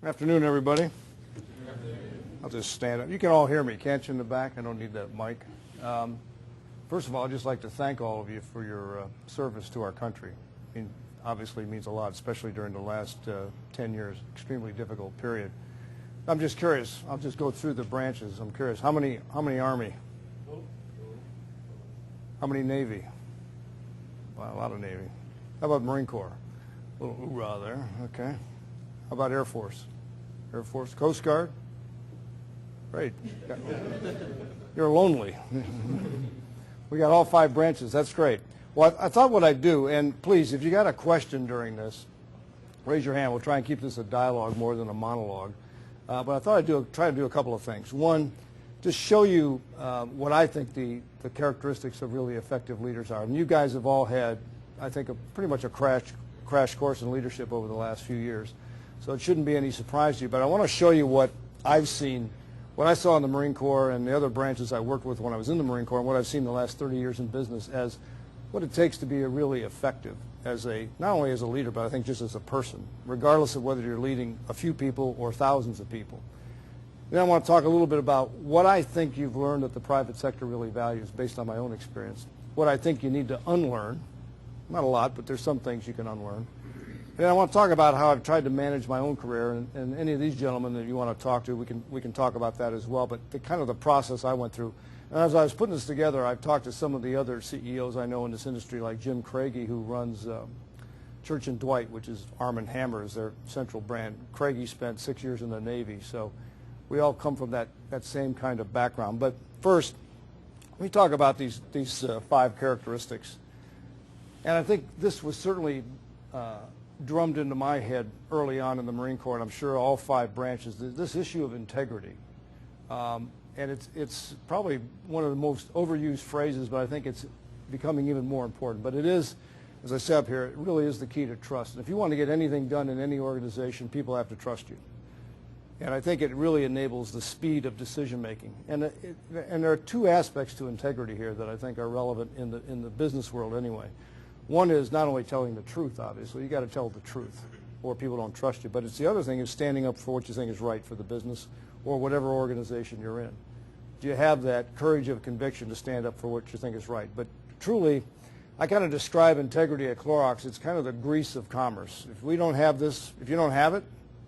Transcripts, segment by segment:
Afternoon, everybody. I'll just stand up. You can all hear me, can't you, in the back? I don't need that mic. First of all, I'd just like to thank all of you for your service to our country. I mean, obviously it means a lot, especially during the last 10 years, extremely difficult period. I'm just curious. I'll just go through the branches. I'm curious. How many Army? How many Navy? Well, a lot of Navy. How about Marine Corps? A little hoorah there. Okay. How about Air Force? Air Force, Coast Guard? Great. You're lonely. We got all 5 branches. That's great. Well, I thought what I'd do, and please, if you got a question during this, raise your hand. We'll try and keep this a dialogue more than a monologue. But I thought I'd try to do a couple of things. One, just show you what I think the characteristics of really effective leaders are. And you guys have all had, I think, pretty much a crash course in leadership over the last few years. So it shouldn't be any surprise to you. But I want to show you what I've seen, what I saw in the Marine Corps and the other branches I worked with when I was in the Marine Corps, and what I've seen the last 30 years in business as what it takes to be a really effective not only as a leader, but I think just as a person, regardless of whether you're leading a few people or thousands of people. Then I want to talk a little bit about what I think you've learned that the private sector really values based on my own experience, what I think you need to unlearn, not a lot, but there's some things you can unlearn. And I want to talk about how I've tried to manage my own career, and any of these gentlemen that you want to talk to, we can talk about that as well, but the kind of the process I went through. And as I was putting this together, I've talked to some of the other CEOs I know in this industry, like Jim Craigie, who runs Church & Dwight, which is Arm & Hammer is their central brand. Craigie spent 6 years in the Navy, so we all come from that same kind of background. But first, let me talk about these 5 characteristics. And I think this was certainly drummed into my head early on in the Marine Corps, and I'm sure all 5 branches, this issue of integrity. And it's probably one of the most overused phrases, but I think it's becoming even more important. But it is, as I said up here, it really is the key to trust. And if you want to get anything done in any organization, people have to trust you. And I think it really enables the speed of decision making. And there are 2 aspects to integrity here that I think are relevant in the business world anyway. One is not only telling the truth, obviously. You got to tell the truth, or people don't trust you. But it's the other thing is standing up for what you think is right for the business or whatever organization you're in. Do you have that courage of conviction to stand up for what you think is right? But truly, I kind of describe integrity at Clorox. It's kind of the grease of commerce. If we don't have this, if you don't have it,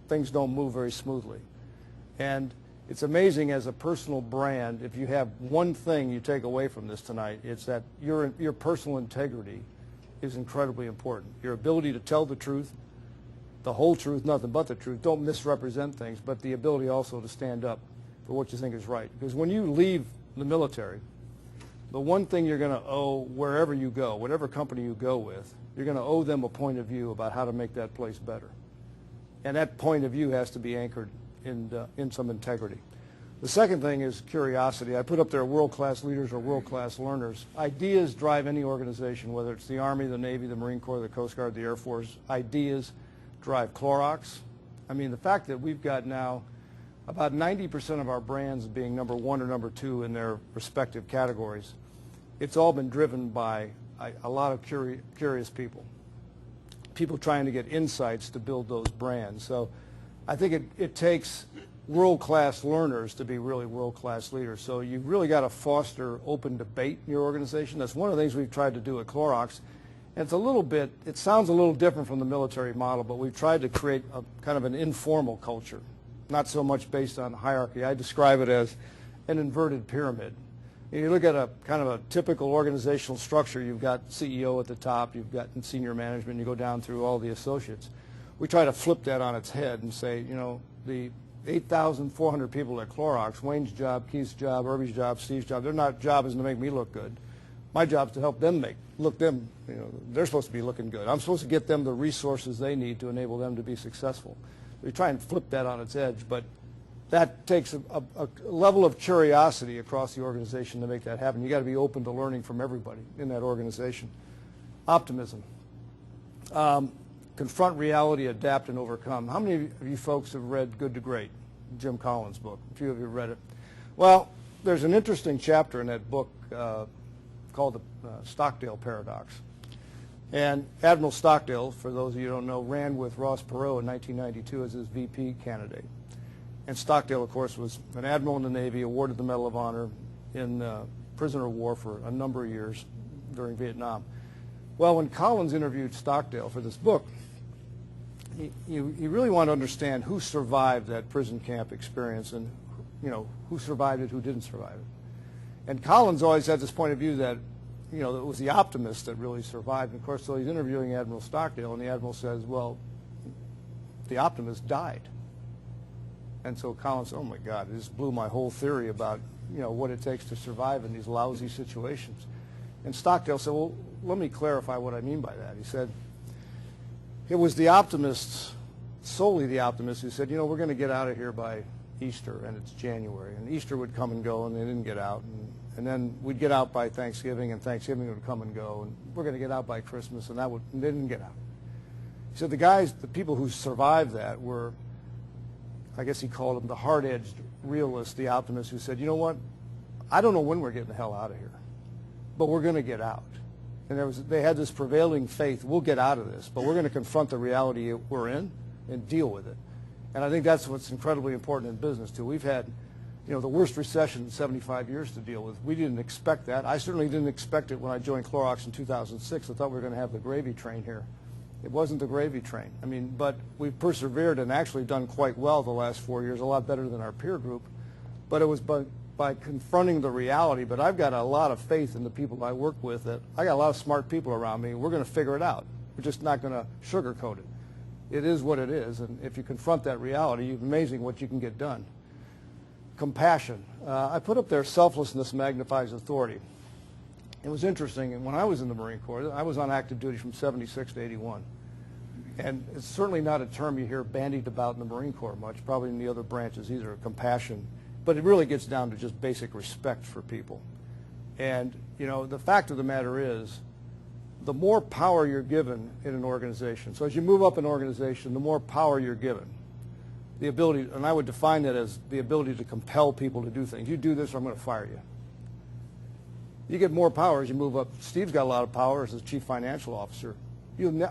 things don't move very smoothly. And it's amazing as a personal brand, if you have one thing you take away from this tonight, it's that your personal integrity is incredibly important. Your ability to tell the truth, the whole truth, nothing but the truth. Don't misrepresent things, but the ability also to stand up for what you think is right. Because when you leave the military, the one thing you're going to owe wherever you go, whatever company you go with, you're going to owe them a point of view about how to make that place better. And that point of view has to be anchored in some integrity. The second thing is curiosity. I put up there world-class leaders or world-class learners. Ideas drive any organization, whether it's the Army, the Navy, the Marine Corps, the Coast Guard, the Air Force. Ideas drive Clorox. I mean, the fact that we've got now about 90% of our brands being number 1 or number 2 in their respective categories, it's all been driven by a lot of curious people trying to get insights to build those brands. So I think it takes world-class learners to be really world-class leaders. So you've really got to foster open debate in your organization. That's one of the things we've tried to do at Clorox. And it sounds a little different from the military model, but we've tried to create a kind of an informal culture, not so much based on hierarchy. I describe it as an inverted pyramid. You look at a kind of a typical organizational structure. You've got CEO at the top, you've got senior management, you go down through all the associates. We try to flip that on its head and say, you know, the 8,400 people at Clorox, Wayne's job, Keith's job, Irby's job, Steve's job, their job isn't to make me look good. My job is to help them they're supposed to be looking good. I'm supposed to get them the resources they need to enable them to be successful. We try and flip that on its edge, but that takes a level of curiosity across the organization to make that happen. You got to be open to learning from everybody in that organization. Optimism. Confront reality, adapt, and overcome. How many of you folks have read Good to Great, Jim Collins' book? A few of you have read it. Well, there's an interesting chapter in that book called the Stockdale Paradox. And Admiral Stockdale, for those of you who don't know, ran with Ross Perot in 1992 as his VP candidate. And Stockdale, of course, was an admiral in the Navy, awarded the Medal of Honor in prisoner of war for a number of years during Vietnam. Well, when Collins interviewed Stockdale for this book, he really wanted to understand who survived that prison camp experience and, you know, who survived it, who didn't survive it. And Collins always had this point of view that, you know, it was the optimists that really survived. And of course, so he's interviewing Admiral Stockdale, and the Admiral says, well, the optimist died. And so Collins said, oh my God, this blew my whole theory about, you know, what it takes to survive in these lousy situations. And Stockdale said, well, let me clarify what I mean by that. He said, it was the optimists, solely the optimists, who said, you know, we're going to get out of here by Easter, and it's January. And Easter would come and go, and they didn't get out. And then we'd get out by Thanksgiving, and Thanksgiving would come and go, and we're going to get out by Christmas, and they didn't get out. He said the people who survived that were, I guess he called them the hard-edged realists, the optimists, who said, you know what, I don't know when we're getting the hell out of here, but we're going to get out. And they had this prevailing faith, we'll get out of this, but we're going to confront the reality we're in and deal with it. And I think that's what's incredibly important in business, too. We've had, you know, the worst recession in 75 years to deal with. We didn't expect that. I certainly didn't expect it when I joined Clorox in 2006. I thought we were going to have the gravy train here. It wasn't the gravy train. I mean, but we've persevered and actually done quite well the last 4 years, a lot better than our peer group. But it was by confronting the reality. But I've got a lot of faith in the people I work with. That I got a lot of smart people around me. We're going to figure it out. We're just not going to sugarcoat it. It is what it is. And if you confront that reality, it's amazing what you can get done. Compassion. I put up there, selflessness magnifies authority. It was interesting, and when I was in the Marine Corps, I was on active duty from 76 to 81. And it's certainly not a term you hear bandied about in the Marine Corps much, probably in the other branches either, compassion. But it really gets down to just basic respect for people. And, you know, the fact of the matter is, the more power you're given in an organization, so as you move up an organization, the more power you're given. The ability, and I would define that as the ability to compel people to do things. You do this or I'm going to fire you. You get more power as you move up. Steve's got a lot of power as the chief financial officer.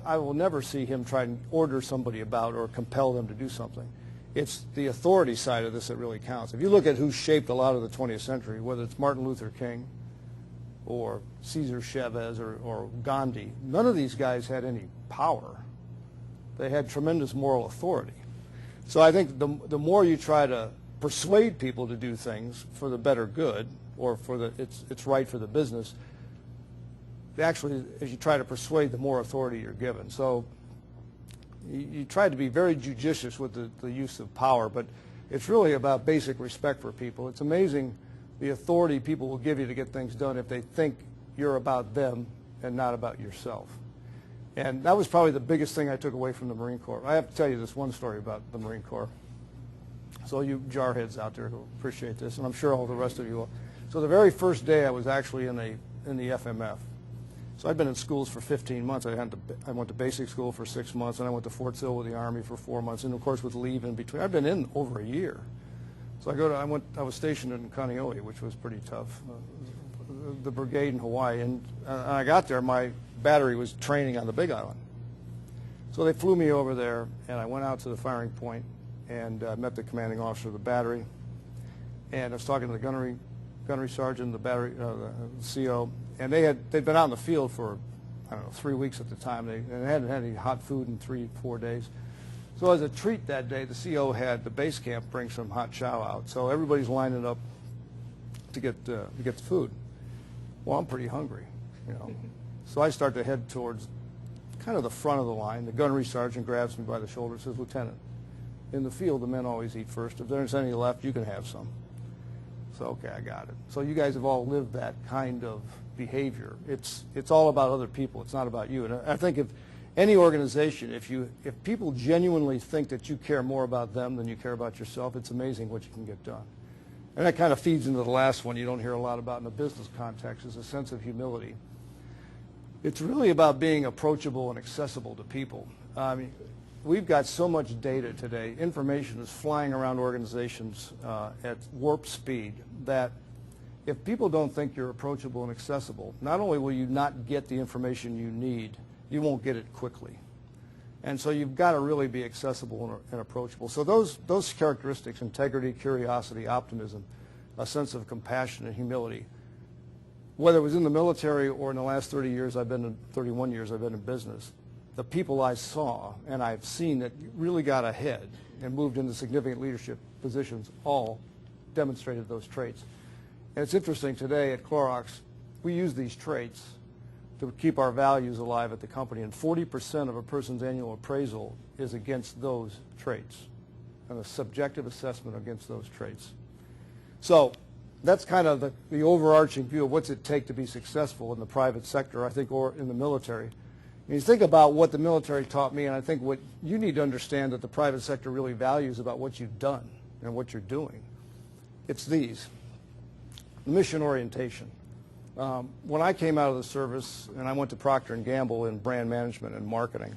I will never see him try and order somebody about or compel them to do something. It's the authority side of this that really counts. If you look at who shaped a lot of the 20th century, whether it's Martin Luther King or Cesar Chavez or Gandhi, none of these guys had any power. They had tremendous moral authority. So I think the more you try to persuade people to do things for the better good, or for it's right for the business, actually, as you try to persuade, the more authority you're given. So you try to be very judicious with the use of power, but it's really about basic respect for people. It's amazing the authority people will give you to get things done if they think you're about them and not about yourself. And that was probably the biggest thing I took away from the Marine Corps. I have to tell you this one story about the Marine Corps. So you jarheads out there who appreciate this, and I'm sure all the rest of you will. So the very first day I was actually in the FMF. So I'd been in schools for 15 months. I went to basic school for 6 months, and I went to Fort Sill with the Army for 4 months, and of course with leave in between. I've been in over a year. So I was stationed in Kaneohe, which was pretty tough, the brigade in Hawaii, and I got there, my battery was training on the Big Island. So they flew me over there, and I went out to the firing point and met the commanding officer of the battery, and I was talking to the gunnery sergeant, the battery, the CO, and they'd been out in the field for, I don't know, 3 weeks at the time. They hadn't had any hot food in 3-4 days. So as a treat that day, the CO had the base camp bring some hot chow out. So everybody's lining up to get the food. Well, I'm pretty hungry, you know. So I start to head towards kind of the front of the line. The gunnery sergeant grabs me by the shoulder and says, "Lieutenant, in the field, the men always eat first. If there's any left, you can have some." So, okay, I got it. So you guys have all lived that kind of behavior. It's all about other people. It's not about you. And I think if any organization, if people genuinely think that you care more about them than you care about yourself, it's amazing what you can get done. And that kind of feeds into the last one you don't hear a lot about in the business context, is a sense of humility. It's really about being approachable and accessible to people. I mean, we've got so much data today. Information is flying around organizations at warp speed that if people don't think you're approachable and accessible, not only will you not get the information you need, you won't get it quickly. And so you've got to really be accessible and approachable. So those characteristics, integrity, curiosity, optimism, a sense of compassion and humility, whether it was in the military or in the last 31 years I've been in business, the people I saw and I've seen that really got ahead and moved into significant leadership positions all demonstrated those traits. And it's interesting today at Clorox, we use these traits to keep our values alive at the company, and 40% of a person's annual appraisal is against those traits, and a subjective assessment against those traits. So that's kind of the overarching view of what's it take to be successful in the private sector, I think, or in the military. And you think about what the military taught me, and I think what you need to understand that the private sector really values about what you've done and what you're doing. It's these. Mission orientation. When I came out of the service and I went to Procter & Gamble in brand management and marketing,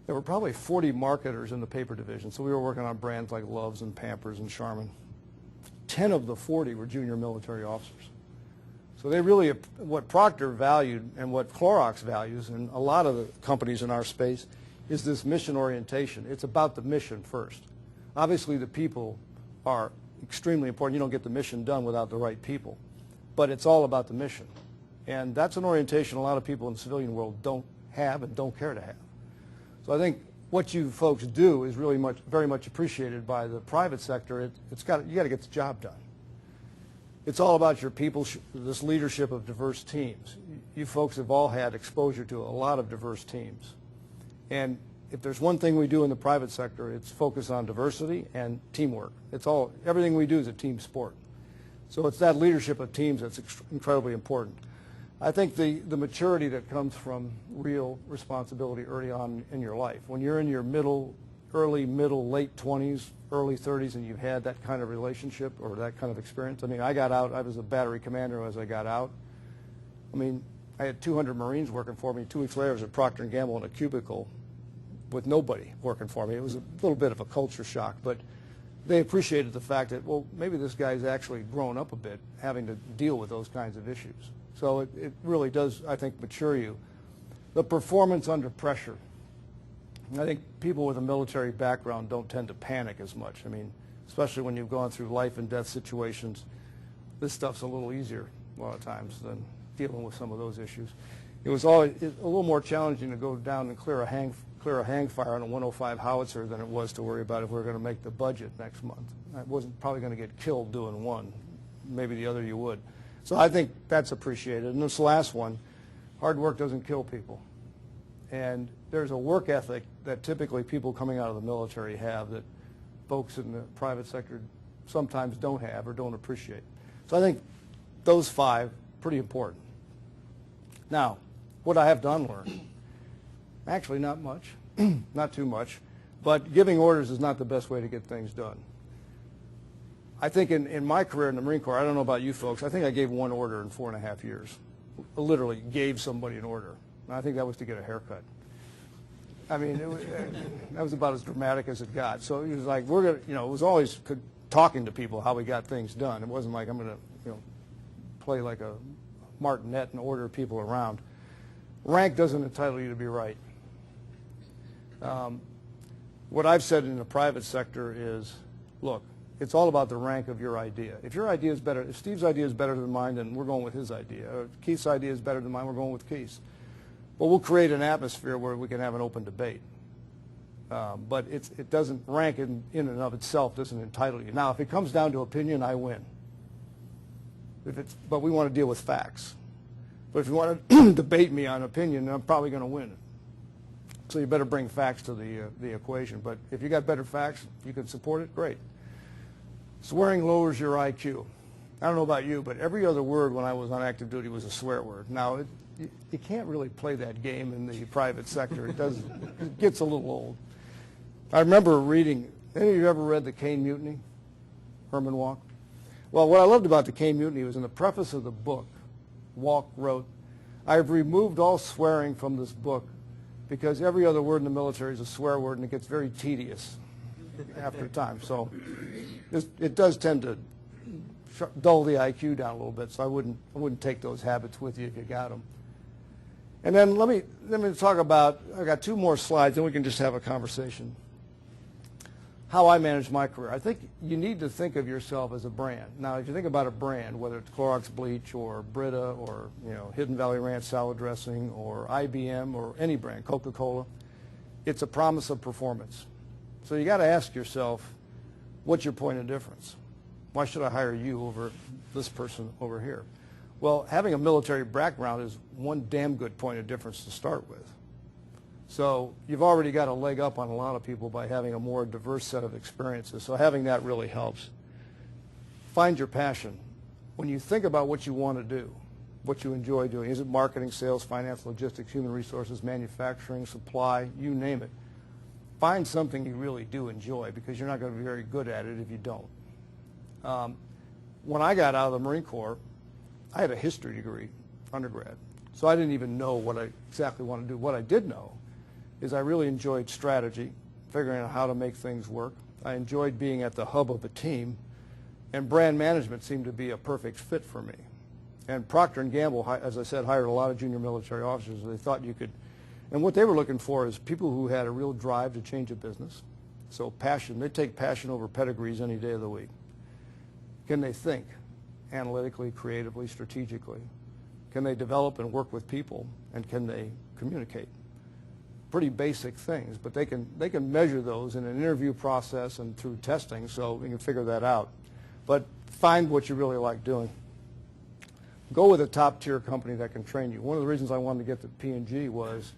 there were probably 40 marketers in the paper division. So we were working on brands like Love's and Pampers and Charmin. 10 of the 40 were junior military officers. So they really, what Procter valued and what Clorox values, and a lot of the companies in our space, is this mission orientation. It's about the mission first. Obviously the people are extremely important. You don't get the mission done without the right people. But it's all about the mission. And that's an orientation a lot of people in the civilian world don't have and don't care to have. So I think what you folks do is really very much appreciated by the private sector. You got to get the job done. It's all about your people, this leadership of diverse teams. You folks have all had exposure to a lot of diverse teams. And if there's one thing we do in the private sector, it's focus on diversity and teamwork. Everything we do is a team sport. So it's that leadership of teams that's incredibly important. I think the maturity that comes from real responsibility early on in your life, when you're in your early, middle, late 20s, early 30s, and you've had that kind of relationship or that kind of experience. I mean, I got out, I was a battery commander as I got out. I mean, I had 200 Marines working for me. 2 weeks later, I was at Procter & Gamble in a cubicle with nobody working for me. It was a little bit of a culture shock, but they appreciated the fact that, well, maybe this guy's actually grown up a bit having to deal with those kinds of issues. So it really does, I think, mature you. The performance under pressure. I think people with a military background don't tend to panic as much. I mean, especially when you've gone through life and death situations, this stuff's a little easier a lot of times than dealing with some of those issues. It was always a little more challenging to go down and clear a hang fire on a 105 howitzer than it was to worry about if we were going to make the budget next month. I wasn't probably going to get killed doing one. Maybe the other you would. So I think that's appreciated. And this last one, hard work doesn't kill people. And there's a work ethic that typically people coming out of the military have that folks in the private sector sometimes don't have or don't appreciate. So I think those 5, pretty important. Now, what I have done learn, actually not much, not too much, but giving orders is not the best way to get things done. I think in my career in the Marine Corps, I don't know about you folks, I think I gave 1 order in 4.5 years. I literally gave somebody an order. And I think that was to get a haircut. I mean, that was about as dramatic as it got. So it was like, we're going to, it was always talking to people how we got things done. It wasn't like I'm going to, play like a martinet and order people around. Rank doesn't entitle you to be right. What I've said in the private sector is, look, it's all about the rank of your idea. If your idea is better, if Steve's idea is better than mine, then we're going with his idea. Or if Keith's idea is better than mine, we're going with Keith's. But we'll create an atmosphere where we can have an open debate. But it doesn't, rank in and of itself doesn't entitle you. Now, if it comes down to opinion, I win. But we want to deal with facts. But if you want to debate me on opinion, I'm probably going to win it. So you better bring facts to the equation. But if you got better facts, you can support it, great. Swearing lowers your IQ. I don't know about you, but every other word when I was on active duty was a swear word. Now, you can't really play that game in the private sector. It gets a little old. I remember reading, any of you ever read The Caine Mutiny? Herman Walk? Well, what I loved about The Caine Mutiny was in the preface of the book, Walk wrote, "I have removed all swearing from this book because every other word in the military is a swear word and it gets very tedious after time." So it does tend to dull the IQ down a little bit. So I wouldn't take those habits with you if you got them. And then let me talk about, I got 2 more slides, then we can just have a conversation. How I manage my career. I think you need to think of yourself as a brand. Now, if you think about a brand, whether it's Clorox bleach or Brita or Hidden Valley Ranch salad dressing or IBM or any brand, Coca-Cola, it's a promise of performance. So you got to ask yourself, what's your point of difference? Why should I hire you over this person over here? Well, having a military background is one damn good point of difference to start with. So you've already got a leg up on a lot of people by having a more diverse set of experiences. So having that really helps. Find your passion. When you think about what you want to do, what you enjoy doing, is it marketing, sales, finance, logistics, human resources, manufacturing, supply, you name it. Find something you really do enjoy, because you're not going to be very good at it if you don't. When I got out of the Marine Corps, I had a history degree, undergrad. So I didn't even know what I exactly wanted to do. What I did know is I really enjoyed strategy, figuring out how to make things work. I enjoyed being at the hub of a team, and brand management seemed to be a perfect fit for me. And Procter & Gamble, as I said, hired a lot of junior military officers. They thought you could, and what they were looking for is people who had a real drive to change a business. So passion, they take passion over pedigrees any day of the week. Can they think analytically, creatively, strategically? Can they develop and work with people, and can they communicate? Pretty basic things, but they can measure those in an interview process and through testing, so we can figure that out. But find what you really like doing. Go with a top-tier company that can train you. One of the reasons I wanted to get to P&G was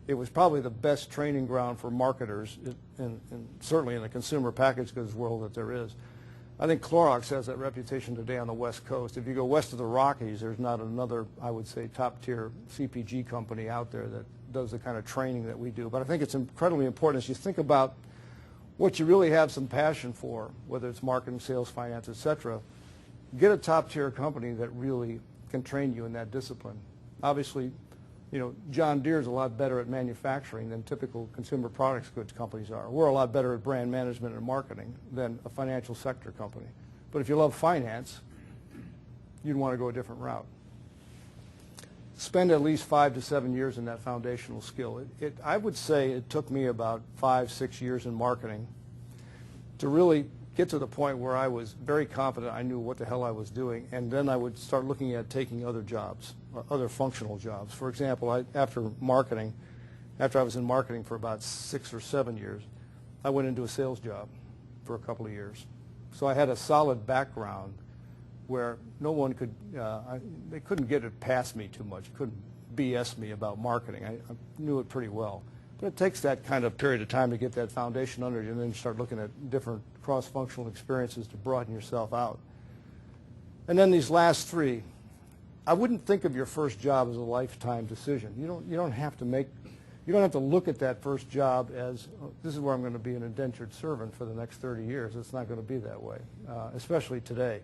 it was probably the best training ground for marketers, certainly in the consumer packaged goods world that there is. I think Clorox has that reputation today on the West Coast. If you go west of the Rockies, there's not another, I would say, top-tier CPG company out there that does the kind of training that we do. But I think it's incredibly important as you think about what you really have some passion for, whether it's marketing, sales, finance, et cetera. Get a top-tier company that really can train you in that discipline. Obviously, John Deere is a lot better at manufacturing than typical consumer products goods companies are. We're a lot better at brand management and marketing than a financial sector company. But if you love finance, you'd want to go a different route. Spend at least 5 to 7 years in that foundational skill. I would say it took me about 5, 6 years in marketing to really get to the point where I was very confident I knew what the hell I was doing, and then I would start looking at taking other jobs, other functional jobs. For example, after I was in marketing for about 6 or 7 years, I went into a sales job for a couple of years. So I had a solid background where no one could, they couldn't get it past me too much, couldn't BS me about marketing. I knew it pretty well. But it takes that kind of period of time to get that foundation under you, and then you start looking at different cross-functional experiences to broaden yourself out. And then these last 3, I wouldn't think of your first job as a lifetime decision. You don't have to look at that first job as, oh, this is where I'm going to be an indentured servant for the next 30 years. It's not going to be that way, especially today.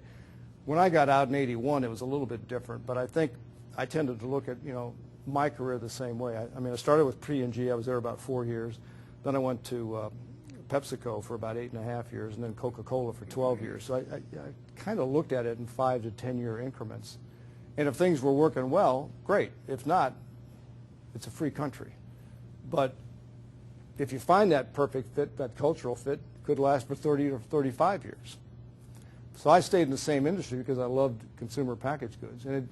When I got out in '81, it was a little bit different, but I think I tended to look at, my career the same way. I started with P&G. I was there about 4 years. Then I went to PepsiCo for about 8.5 years, and then Coca-Cola for 12 years. So I kind of looked at it in 5 to 10 year increments. And if things were working well, great. If not, it's a free country. But if you find that perfect fit, that cultural fit, could last for 30 or 35 years. So I stayed in the same industry because I loved consumer packaged goods. And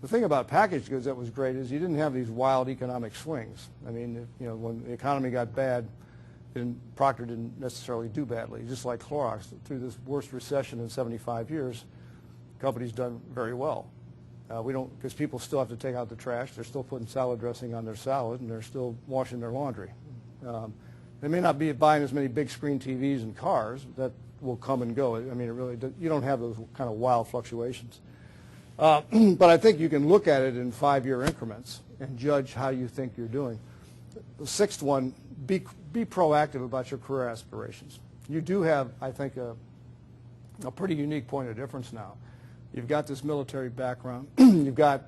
the thing about packaged goods that was great is you didn't have these wild economic swings. I mean, when the economy got bad, Procter didn't necessarily do badly. Just like Clorox, through this worst recession in 75 years, the company's done very well. We don't, because people still have to take out the trash. They're still putting salad dressing on their salad, and they're still washing their laundry. They may not be buying as many big screen TVs and cars. That will come and go. I mean, it really you don't have those kind of wild fluctuations. But I think you can look at it in 5 year increments and judge how you think you're doing. The 6th one, be proactive about your career aspirations. You do have, I think, a pretty unique point of difference now. You've got this military background. You've got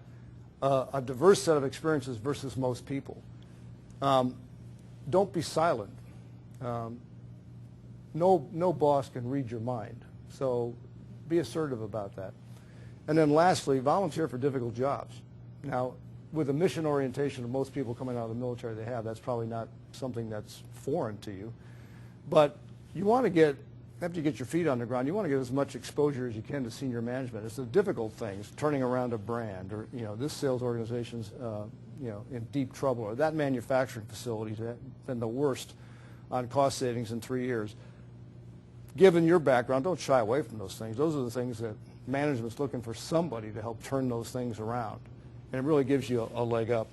a diverse set of experiences versus most people. Don't be silent. No boss can read your mind. So Be assertive about that. And then lastly, volunteer for difficult jobs. Now, with the mission orientation of most people coming out of the military they have, that's probably not something that's foreign to you. But you want to get, after you get your feet on the ground, you want to get as much exposure as you can to senior management. It's the difficult things, turning around a brand, or this sales organization's in deep trouble, or that manufacturing facility's been the worst on cost savings in 3 years. Given your background, don't shy away from those things. Those are the things that management's looking for somebody to help turn those things around. And it really gives you a leg up.